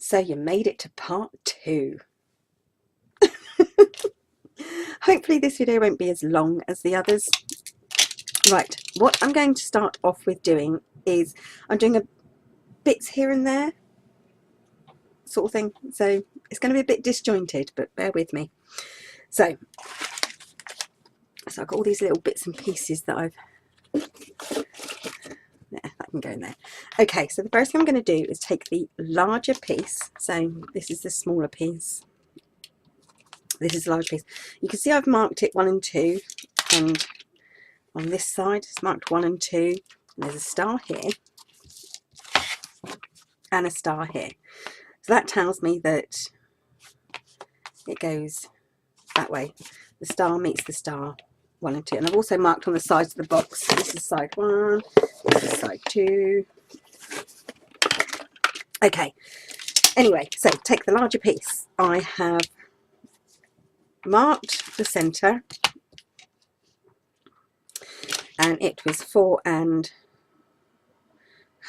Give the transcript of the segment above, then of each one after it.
So you made it to part 2. Hopefully this video won't be as long as the others. Right, what I'm going to start off with doing is I'm doing a bits here and there sort of thing, so it's going to be a bit disjointed, but bear with me. So I've got all these little bits and pieces that I've that can go in there. Okay, so the first thing I'm going to do is take the larger piece. So this is the smaller piece. This is the large piece. You can see I've marked it 1 and 2, and on this side it's marked 1 and 2. And there's a star here and a star here. So that tells me that it goes that way. The star meets the star 1 and 2. And I've also marked on the sides of the box. This is side 1, this is side 2. Okay, anyway, so take the larger piece. I have marked the centre, and it was 4 and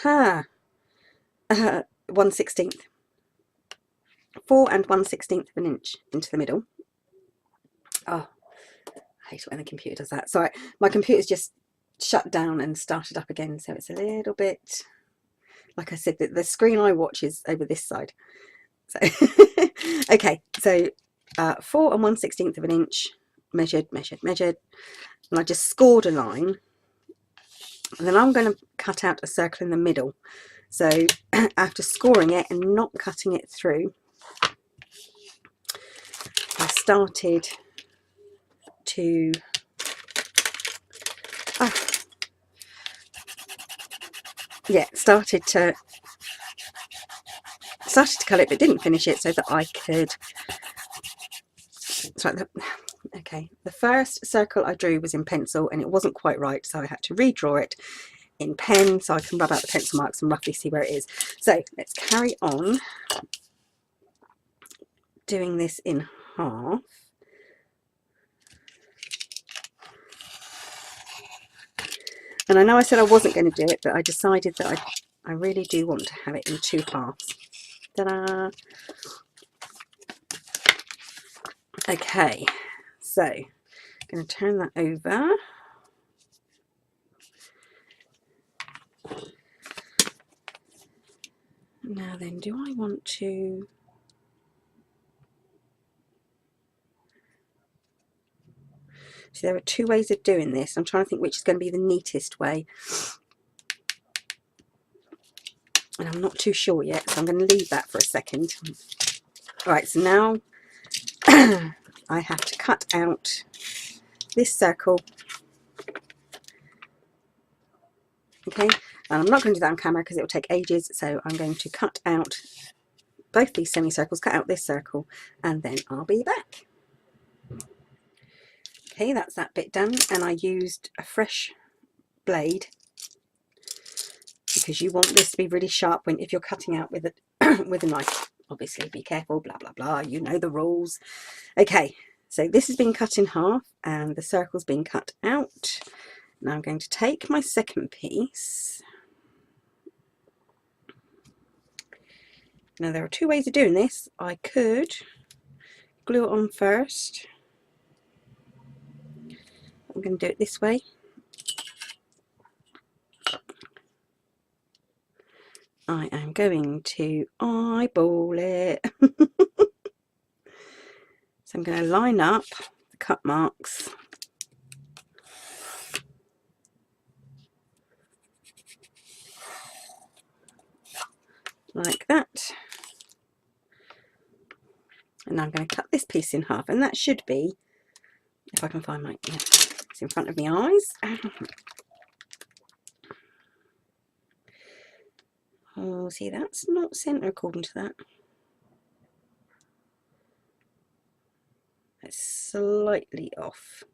1/16. 4 and 1/16 of an inch into the middle. Oh, I hate it when the computer does that. Sorry, my computer's just shut down and started up again, so it's a little bit, like I said, the screen I watch is over this side. So okay, so 4 and 1/16 of an inch, measured, and I just scored a line, and then I'm going to cut out a circle in the middle. So after scoring it and not cutting it through, I started to started to cut it, but didn't finish it, so that I could. Sorry, okay, the first circle I drew was in pencil and it wasn't quite right, so I had to redraw it in pen so I can rub out the pencil marks and roughly see where it is. So let's carry on doing this in half. And I know I said I wasn't going to do it, but I decided that I really do want to have it in 2 halves. Ta-da! Okay, so I'm going to turn that over. Now then, do I want to... So there are 2 ways of doing this. I'm trying to think which is going to be the neatest way. And I'm not too sure yet, so I'm going to leave that for a second. Alright, so now I have to cut out this circle. Okay, and I'm not going to do that on camera because it will take ages, so I'm going to cut out both these semicircles, cut out this circle, and then I'll be back. Okay, that's that bit done, and I used a fresh blade because you want this to be really sharp when if you're cutting out with a with a knife. Obviously, be careful, blah blah blah. You know the rules. Okay, so this has been cut in half, and the circle's been cut out. Now I'm going to take my second piece. Now there are 2 ways of doing this. I could glue it on first. I'm going to do it this way. I am going to eyeball it. So I'm going to line up the cut marks. Like that. And I'm going to cut this piece in half, and that should be, if I can find my, yeah, it's in front of my eyes. Oh, see, that's not centre according to that. It's slightly off.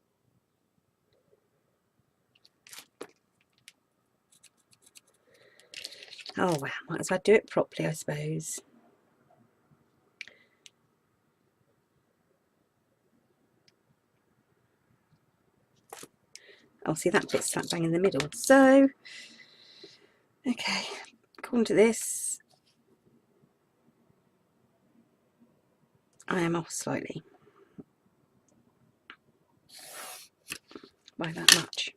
Oh wow, might as well do it properly, I suppose. Oh, see, that bit's slap bang in the middle. So, okay, according to this, I am off slightly by that much.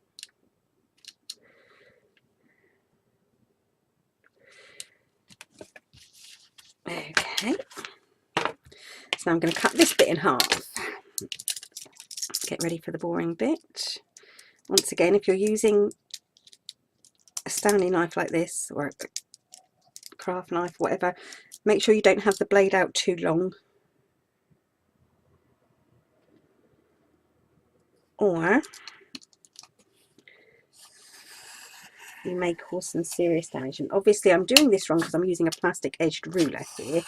Okay, so now I'm going to cut this bit in half. Get ready for the boring bit. Once again, if you're using a Stanley knife like this, or a craft knife, whatever, make sure you don't have the blade out too long, or you may cause some serious damage. And obviously I'm doing this wrong because I'm using a plastic edged ruler here,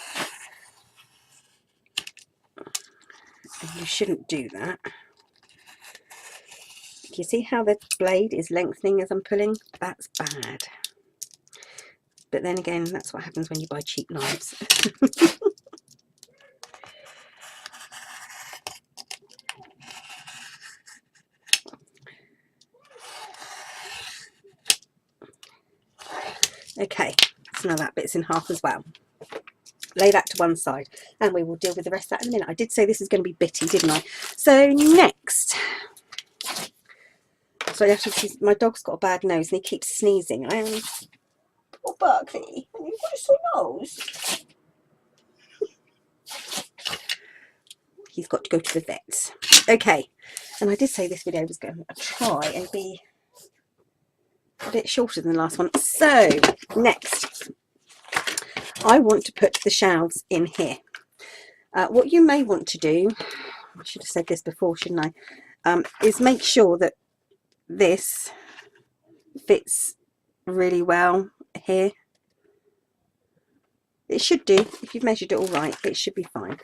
and you shouldn't do that. Do you see how the blade is lengthening as I'm pulling? That's bad. But then again, that's what happens when you buy cheap knives. Okay, so now that bit's in half as well. Lay that to one side, and we will deal with the rest of that in a minute. I did say this is going to be bitty, didn't I? So next, so my dog's got a bad nose and he keeps sneezing. Poor Berkeley, you've got a sore nose. He's got to go to the vets. Okay, and I did say this video was going to try and be a bit shorter than the last one. So next, I want to put the shelves in here. What you may want to do, I should have said this before, shouldn't I, is make sure that this fits really well here. It should do. If you've measured it all right, it should be fine.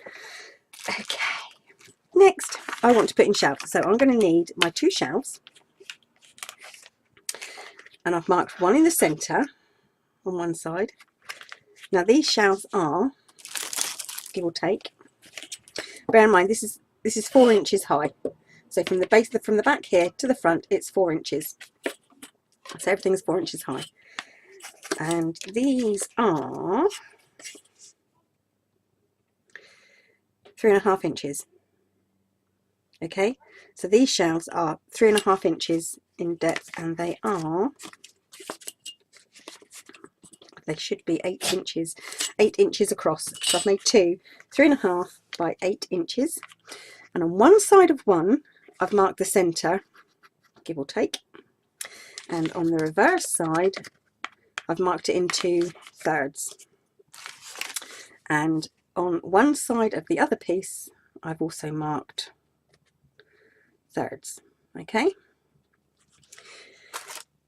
Okay, next I want to put in shelves. So I'm going to need my 2 shelves, and I've marked one in the centre on one side. Now these shelves are, give or take, bear in mind this is 4 inches high. So from the base, from the back here to the front, it's 4 inches. So everything's 4 inches high. And these are 3.5 inches. Okay, so these shelves are 3.5 inches in depth, and they should be 8 inches across. So I've made 2 3.5 by 8 inches, and on one side of one I've marked the centre, give or take, and on the reverse side I've marked it in 2/3, and on one side of the other piece I've also marked thirds. Okay,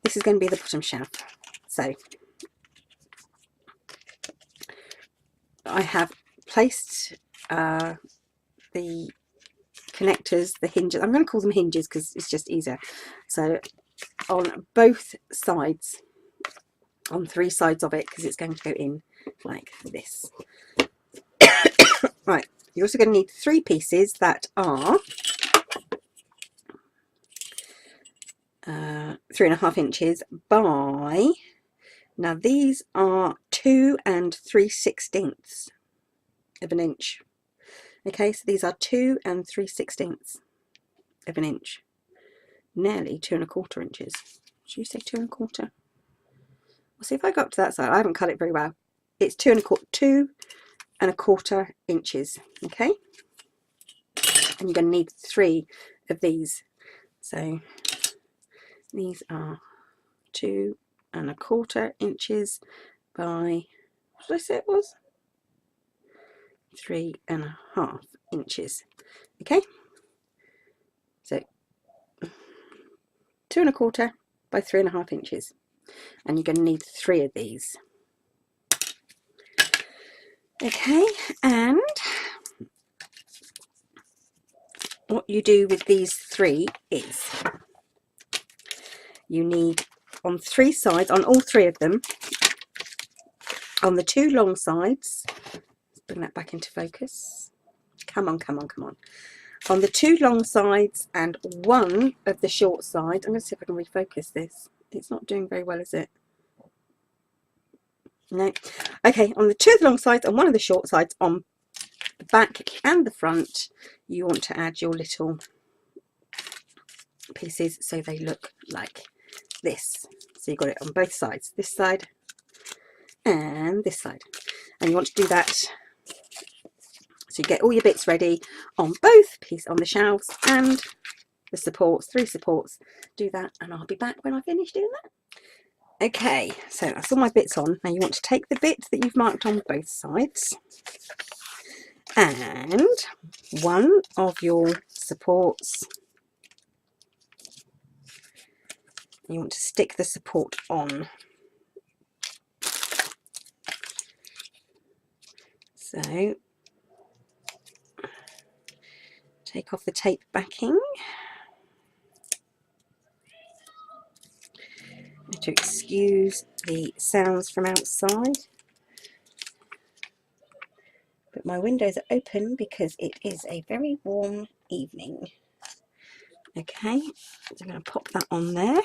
this is going to be the bottom shelf. So I have placed the connectors, the hinges, I'm going to call them hinges because it's just easier, so on both sides, on 3 sides of it, because it's going to go in like this. Right, you're also going to need 3 pieces that are 3.5 inches by, now these are 2 3/16 of an inch. Okay, so these are 2 3/16 of an inch, nearly 2.25 inches. Should you say 2.25? We'll see if I go up to that side. I haven't cut it very well. It's 2.25 inches. Okay, and you're going to need 3 of these. So these are 2.25 inches by, what did I say it was? 3.5 inches. Okay, so 2.25 by 3.5 inches, and you're going to need 3 of these. Okay, and what you do with these 3 is you need, on 3 sides, on all 3 of them, on the 2 long sides, let's bring that back into focus, come on, come on, come on, on the 2 long sides and 1 of the short sides, I'm going to see if I can refocus this. It's not doing very well, is it? No. Okay, on the 2 of the long sides and 1 of the short sides on the back and the front, you want to add your little pieces so they look like this. So you've got it on both sides, this side and this side, and you want to do that so you get all your bits ready on both pieces, on the shelves and the supports, 3 supports. Do that and I'll be back when I finish doing that. Okay, so that's all my bits on. Now you want to take the bit that you've marked on both sides and one of your supports, you want to stick the support on. So take off the tape backing to excuse the sounds from outside. But my windows are open because it is a very warm evening. Okay, so I'm going to pop that on there.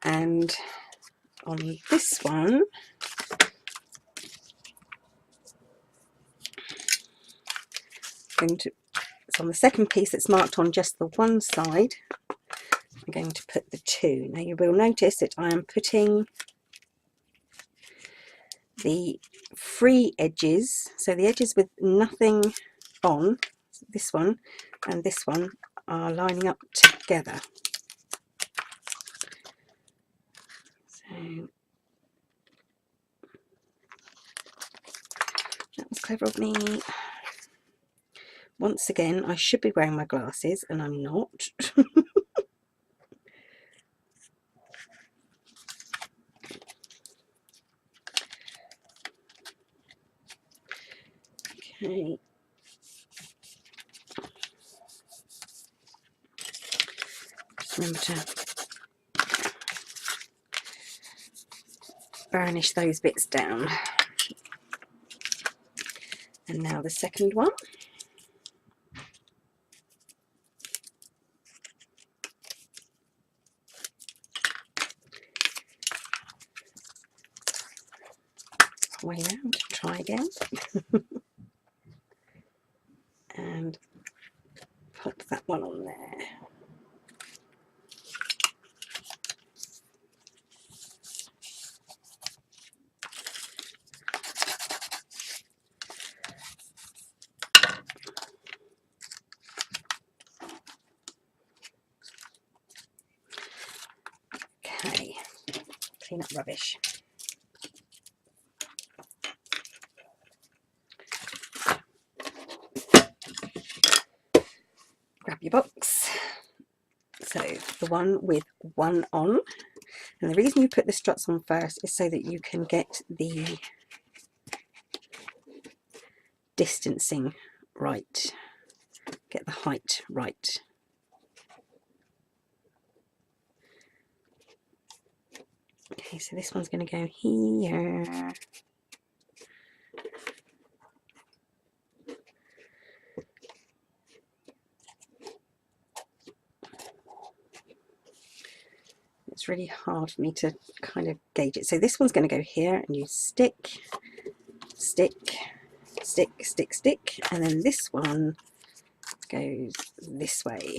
And on this one, it's on the second piece that's marked on just the one side. I'm going to put the 2. Now you will notice that I am putting the free edges, so the edges with nothing on, this one and this one, are lining up together. So that was clever of me. Once again, I should be wearing my glasses and I'm not. Okay. Just remember to burnish those bits down. And now the second one. Way round, try again. And pop that one on there. Okay, clean up rubbish. Grab your box. So the one with one on, and the reason you put the struts on first is so that you can get the distancing right, get the height right. Okay, so this one's going to go here. It's really hard for me to kind of gauge it. So this one's going to go here, and you stick, stick, stick, stick, stick, and then this one goes this way,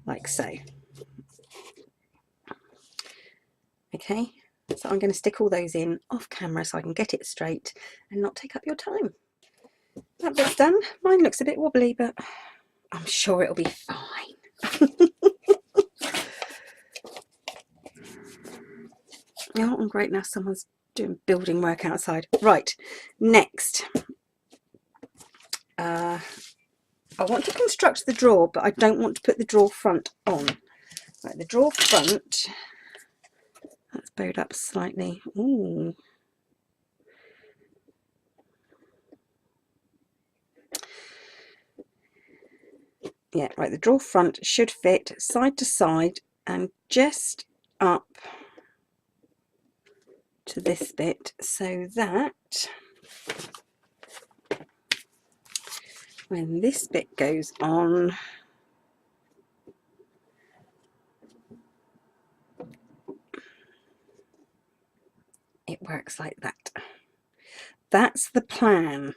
like so. Okay, so I'm going to stick all those in off camera so I can get it straight and not take up your time. That bit's done. Mine looks a bit wobbly, but I'm sure it'll be fine. Oh, I'm great, now someone's doing building work outside. Right, next. I want to construct the drawer, but I don't want to put the drawer front on. Right, the drawer front, that's bowed up slightly. Ooh. Yeah, right, the drawer front should fit side to side and just up to this bit, so that when this bit goes on, looks like that. That's the plan.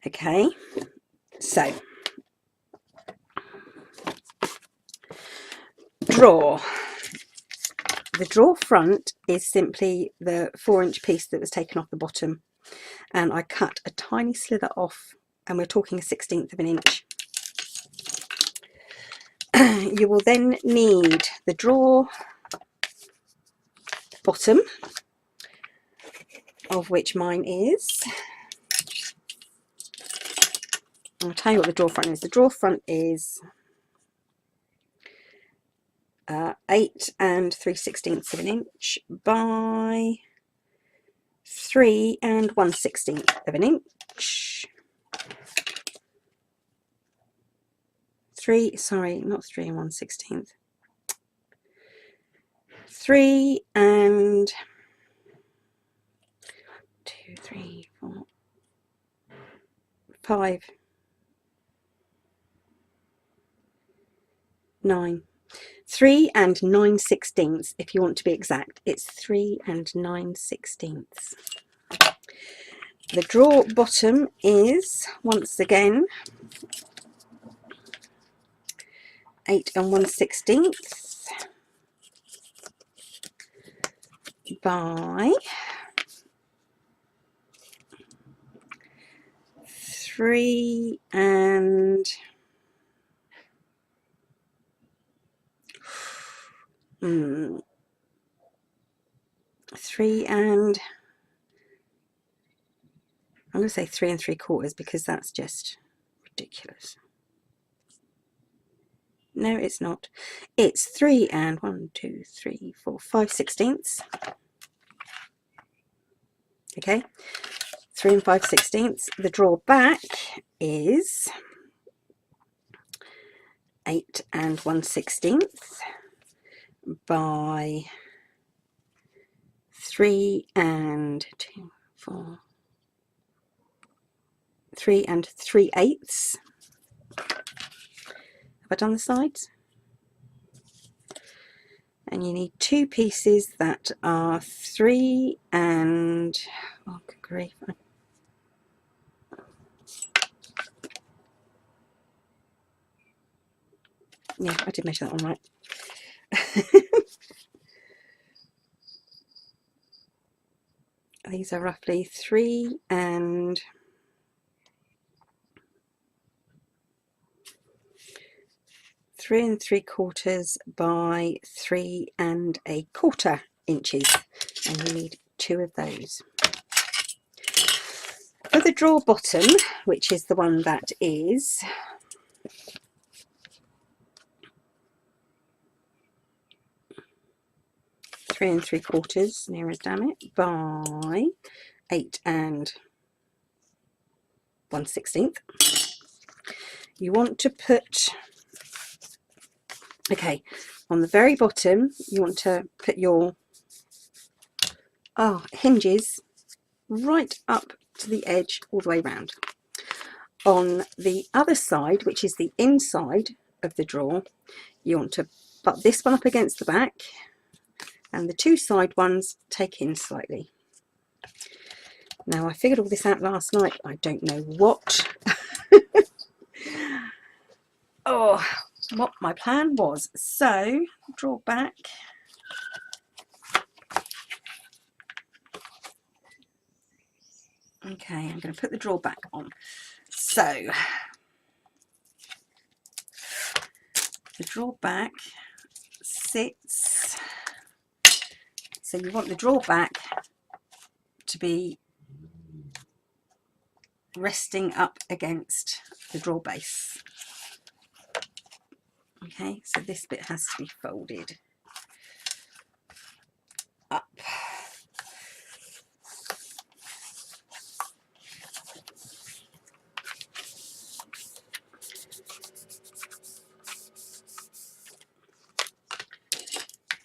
Okay, so drawer. The drawer front is simply the 4-inch piece that was taken off the bottom, and I cut a tiny slither off, and we're talking a 1/16 of an inch. You will then need the drawer bottom, of which mine is, I'll tell you what the drawer front is. The drawer front is 8 3/16 of an inch by 3 1/16 of an inch. 3, sorry, not 3 1/16. 3 and 2, 3, 4, 5, 9. 3 9/16 if you want to be exact. It's 3 9/16. The drawer bottom is, once again, 8 1/16 by 3 3 and I'm going to say 3 3/4 because that's just ridiculous. No, it's not. It's 3 and 1, 2, 3, 4, 5/16. Okay, 3 5/16. The drawer back is 8 1/16 by 3 2, 4, 3 3/8. Have I done the sides? And you need 2 pieces that are 3 and, oh good grief, yeah, I did measure that one right. These are roughly 3 and 3 3/4 by 3 1/4 inches, and you need 2 of those. For the drawer bottom, which is the one that is 3 3/4, near as damn it, by 8 1/16. You want to put, okay, on the very bottom, you want to put your hinges right up to the edge all the way around. On the other side, which is the inside of the drawer, you want to butt this one up against the back, and the 2 side ones take in slightly. Now, I figured all this out last night. I don't know what what my plan was. So, draw back. Okay, I'm going to put the drawer back on. So, the drawer back sits, so you want the drawer back to be resting up against the drawer base. Okay, so this bit has to be folded up.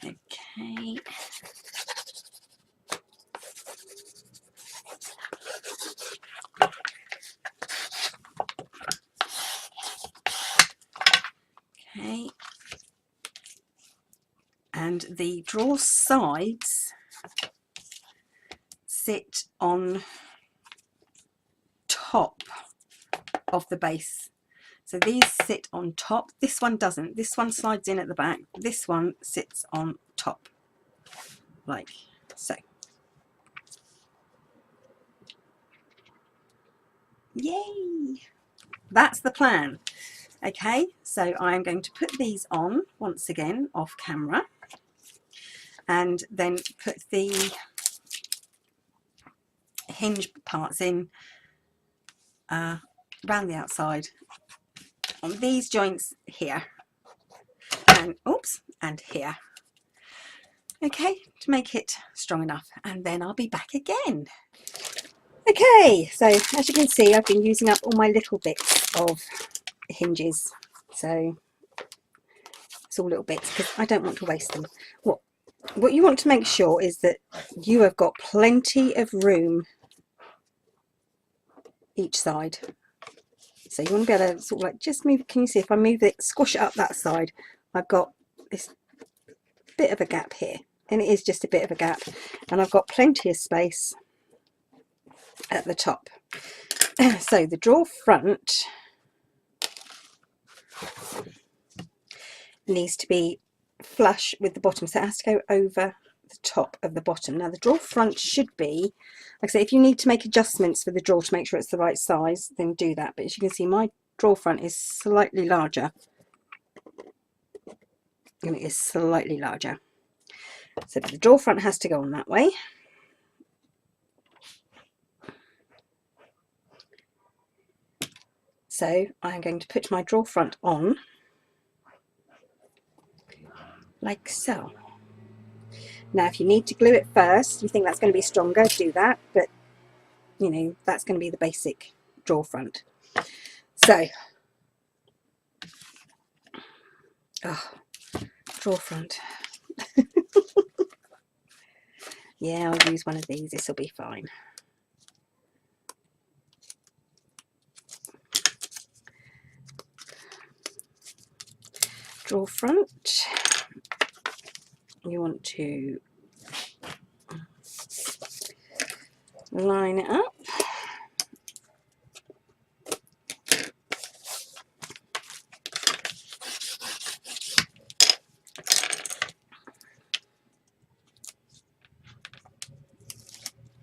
Okay. Okay. And the drawer sides sit on top of the base. So these sit on top. This one doesn't. This one slides in at the back. This one sits on top, like so. Yay! That's the plan. Okay, so I'm going to put these on once again off camera, and then put the hinge parts in around the outside on these joints here, and oops, and here. Okay, to make it strong enough, and then I'll be back again. Okay, so as you can see, I've been using up all my little bits of hinges, so it's all little bits because I don't want to waste them. What you want to make sure is that you have got plenty of room each side. So you want to be able to sort of like just move. Can you see if I move it, squash it up that side, I've got this bit of a gap here, and it is just a bit of a gap, and I've got plenty of space at the top. So the drawer front needs to be flush with the bottom, so it has to go over the top of the bottom. Now the drawer front should be, like I say, if you need to make adjustments for the drawer to make sure it's the right size, then do that. But as you can see, my drawer front is slightly larger, and it is slightly larger. So the drawer front has to go on that way. So I'm going to put my drawer front on like so. Now if you need to glue it first, you think that's going to be stronger, do that, but you know, that's going to be the basic drawer front. So drawer front. Yeah, I'll use one of these, this will be fine. Drawer front, you want to line it up.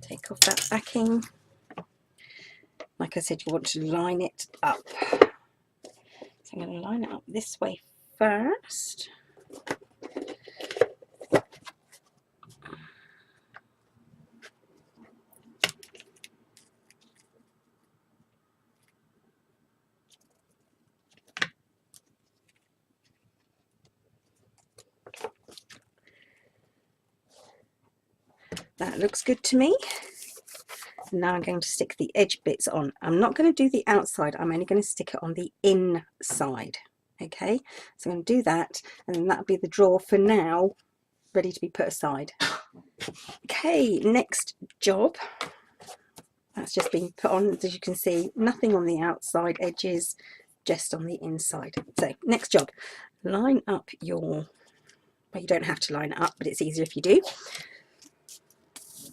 Take off that backing. Like I said, you want to line it up. So I'm going to line it up this way first. That looks good to me. Now I'm going to stick the edge bits on. I'm not going to do the outside, I'm only going to stick it on the inside. Okay, so I'm going to do that, and then that'll be the drawer for now, ready to be put aside. Okay, next job. That's just been put on, as you can see, nothing on the outside edges, just on the inside. So next job, line up your, well, you don't have to line it up, but it's easier if you do.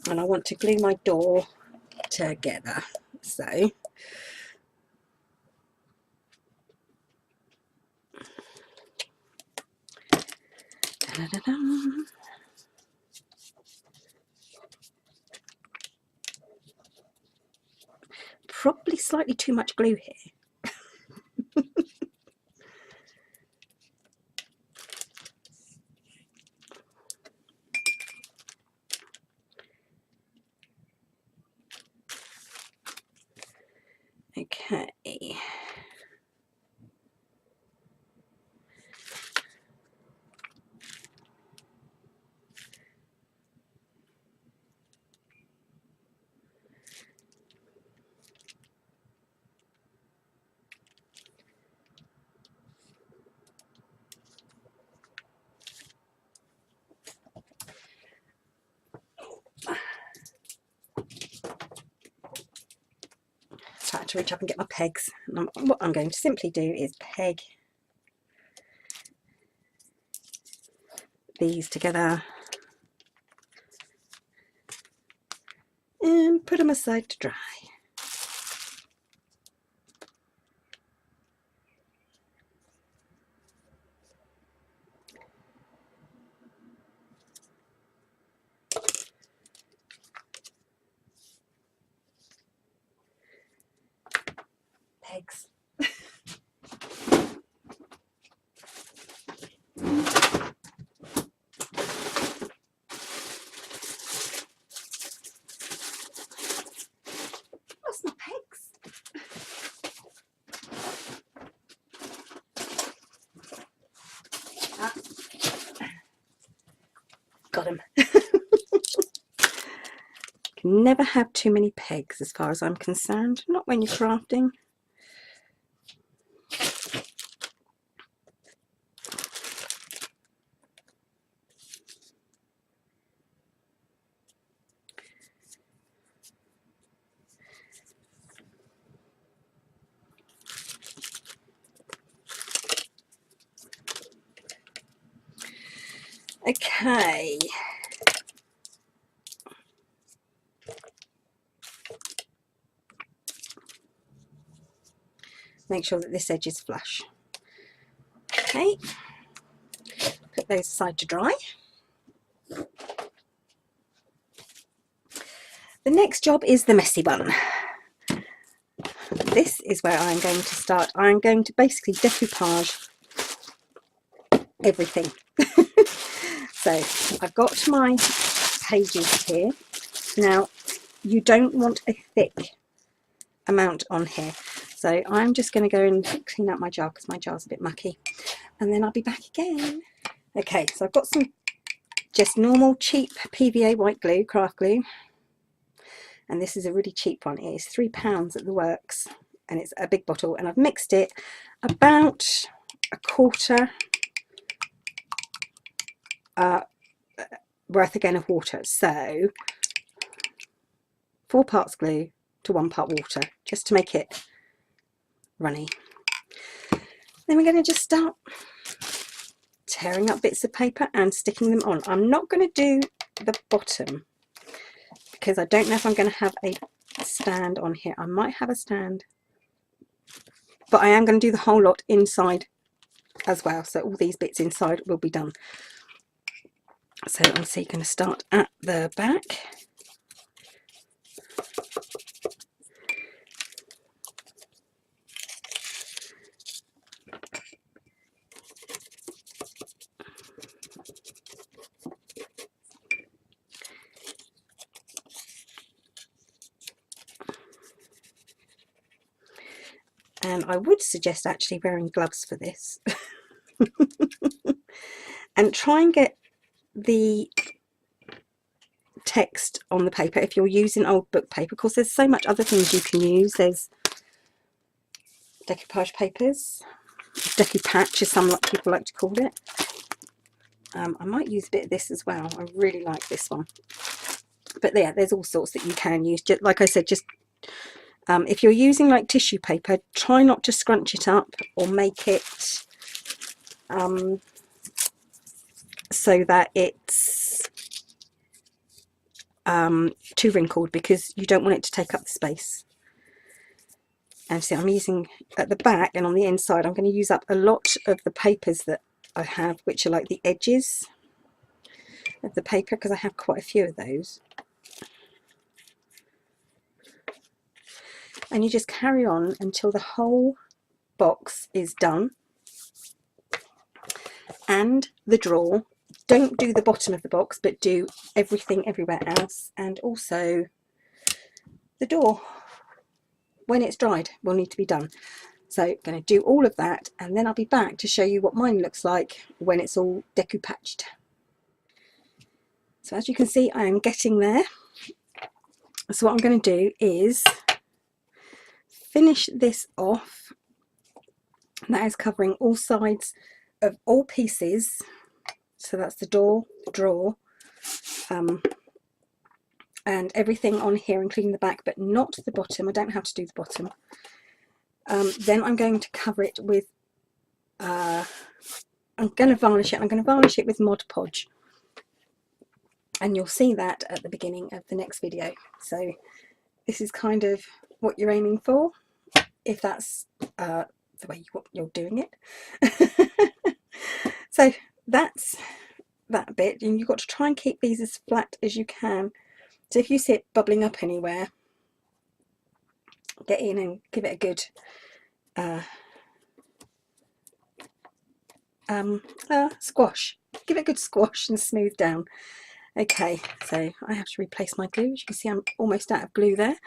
And I want to glue my door together. So probably slightly too much glue here. Okay. Trying to reach up and get my pegs. And what I'm going to simply do is peg these together, put them aside to dry. Pegs. Lost my pegs. Ah. Got him. Can never have too many pegs as far as I'm concerned, not when you're crafting. Okay. Make sure that this edge is flush. Okay. Put those aside to dry. The next job is the messy one. This is where I'm going to start. I'm going to basically decoupage everything. So I've got my pages here. Now you don't want a thick amount on here, so I'm just going to go and clean out my jar because my jar's a bit mucky, and then I'll be back again. Okay, so I've got some just normal cheap PVA white glue, craft glue, and this is a really cheap one. It is £3 at the works, and it's a big bottle, and I've mixed it about a quarter worth again of water, so 4 parts glue to 1 part water, just to make it runny. Then we're going to just start tearing up bits of paper and sticking them on. I'm not going to do the bottom because I don't know if I'm going to have a stand on here. I might have a stand, but I am going to do the whole lot inside as well, so all these bits inside will be done. So I'm going to start at the back. And I would suggest actually wearing gloves for this. And try and get the text on the paper if you're using old book paper. Of course, there's so much other things you can use. There's decoupage papers, decoupage as some people like to call it. I might use a bit of this as well. I really like this one. But yeah, there's all sorts that you can use. Just, like I said, just if you're using like tissue paper, try not to scrunch it up or make it so that it's too wrinkled, because you don't want it to take up the space. And see, I'm using at the back and on the inside, I'm going to use up a lot of the papers that I have, which are like the edges of the paper, because I have quite a few of those. And you just carry on until the whole box is done, and the drawer. Don't do the bottom of the box, but do everything everywhere else, and also the door when it's dried will need to be done. So I'm going to do all of that, and then I'll be back to show you what mine looks like when it's all decoupaged. So as you can see, I am getting there. So what I'm going to do is finish this off. That is covering all sides of all pieces. So that's the door, the drawer, and everything on here, including the back, but not the bottom. I don't have to do the bottom. Then I'm going to cover it with, I'm going to varnish it. I'm going to varnish it with Mod Podge. And you'll see that at the beginning of the next video. So this is kind of what you're aiming for, if that's the way you're doing it. So that's that bit, and you've got to try and keep these as flat as you can. So if you see it bubbling up anywhere, get in and give it a good squash. Give it a good squash and smooth down. Okay, so I have to replace my glue. As you can see, I'm almost out of glue there.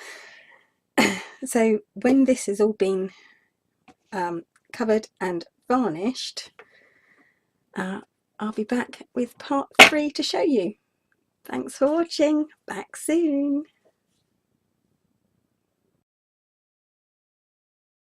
So when this has all been covered and varnished, I'll be back with part 3 to show you. Thanks for watching. Back soon.